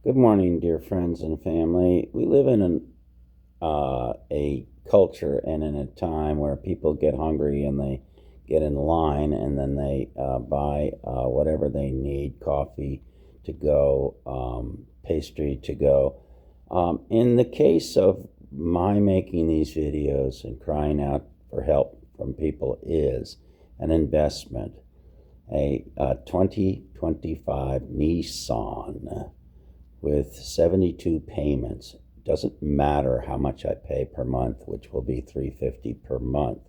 Good morning, dear friends and family. We live in a culture and in a time where people get hungry and they get in line and then they buy whatever they need, coffee to go, pastry to go. In the case of my making these videos and crying out for help from people is an investment. A 2025 Nissan with 72 payments. Doesn't matter how much I pay per month, which will be $350 per month.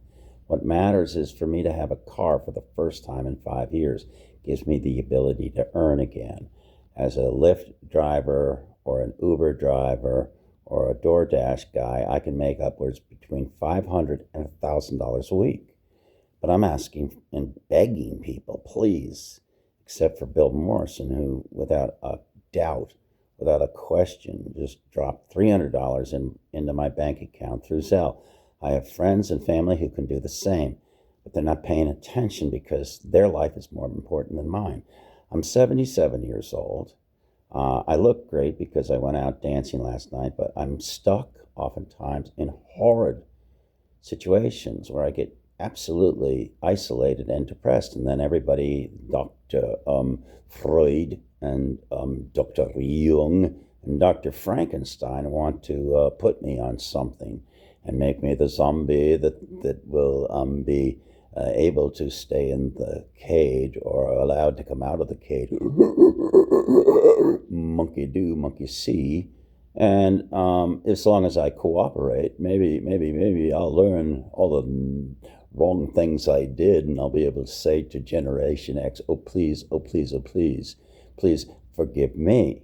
What matters is for me to have a car for the first time in 5 years. Gives me the ability to earn again. As a Lyft driver or an Uber driver or a DoorDash guy, I can make upwards between $500 and $1,000 a week. But I'm asking and begging people, please, except for Bill Morrison, who without a doubt, without a question, just dropped $300 into my bank account through Zelle. I have friends and family who can do the same, but they're not paying attention because their life is more important than mine. I'm 77 years old. I look great because I went out dancing last night, but I'm stuck oftentimes in horrid situations where I get absolutely isolated and depressed, and then everybody, Dr. Freud and Dr. Jung and Dr. Frankenstein want to put me on something and make me the zombie that will be able to stay in the cage or allowed to come out of the cage. Monkey do, monkey see. And as long as I cooperate, maybe I'll learn all the wrong things I did, and I'll be able to say to Generation X, oh please, oh please, oh please, please forgive me.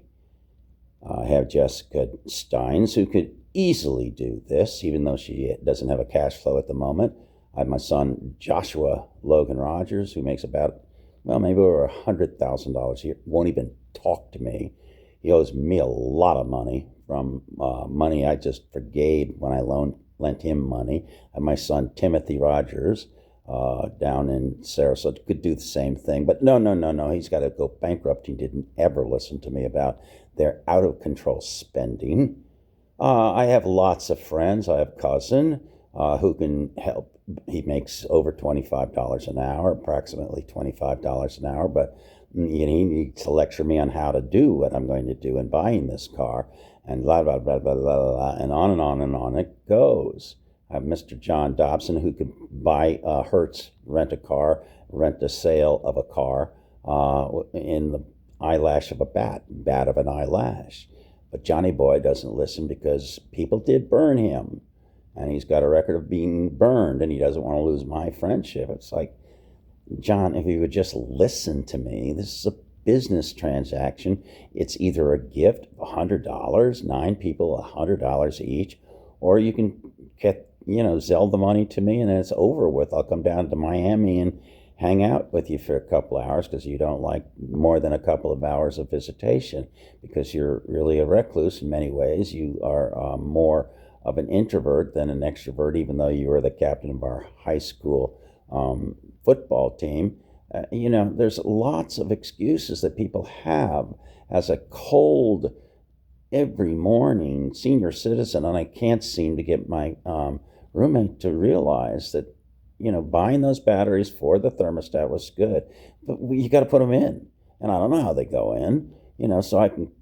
I have Jessica Steins, who could easily do this, even though she doesn't have a cash flow at the moment. I have my son Joshua Logan Rogers, who makes about, well, maybe over $100,000 a year, won't even talk to me. He owes me a lot of money from money I just forgave when I lent him money. And my son Timothy Rogers down in Sarasota could do the same thing. But no, he's got to go bankrupt. He didn't ever listen to me about their out-of-control spending. I have lots of friends. I have a cousin who can help. He makes over $25 an hour, approximately $25 an hour, but he needs to lecture me on how to do what I'm going to do in buying this car, and blah, blah, blah, blah, blah, blah, and on and on and on it goes. I have Mr. John Dobson, who could buy Hertz, rent a car, rent a sale of a car in the eyelash of a bat of an eyelash. But Johnny Boy doesn't listen because people did burn him, and he's got a record of being burned, and he doesn't want to lose my friendship. It's like, John, if you would just listen to me, this is a business transaction. It's either a gift of $100, 9 people, $100 each, or you can get, Zelle the money to me and then it's over with. I'll come down to Miami and hang out with you for a couple of hours because you don't like more than a couple of hours of visitation because you're really a recluse in many ways. You are more of an introvert than an extrovert, even though you were the captain of our high school football team. There's lots of excuses that people have as a cold every morning senior citizen, and I can't seem to get my roommate to realize that, buying those batteries for the thermostat was good, but you got to put them in, and I don't know how they go in, so I can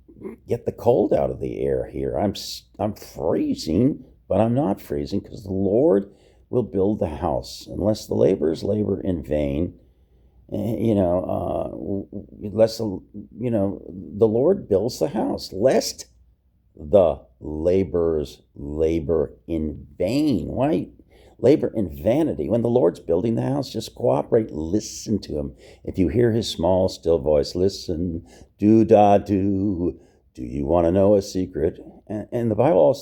get the cold out of the air here. I'm freezing, but I'm not freezing because the Lord will build the house unless the laborers labor in vain. Unless the Lord builds the house, lest the laborers labor in vain. Why labor in vanity? When the Lord's building the house, just cooperate, listen to him. If you hear his small, still voice, listen, do you want to know a secret? And the Bible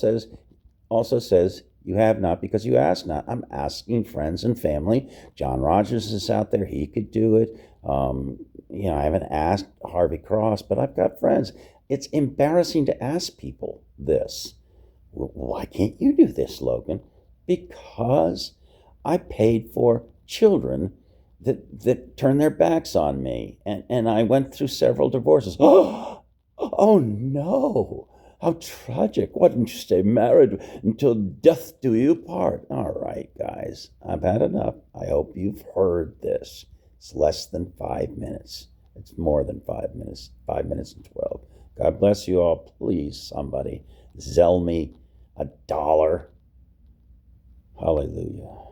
also says, you have not because you ask not. I'm asking friends and family. John Rogers is out there. He could do it. I haven't asked Harvey Cross, but I've got friends. It's embarrassing to ask people this. Why can't you do this, Logan? Because I paid for children that turned their backs on me. And I went through several divorces. Oh no! How tragic. Why didn't you stay married until death do you part? All right, guys, I've had enough. I hope you've heard this. It's less than 5 minutes. It's more than 5 minutes. 5 minutes and 12. God bless you all. Please, somebody, Zell me $1. Hallelujah.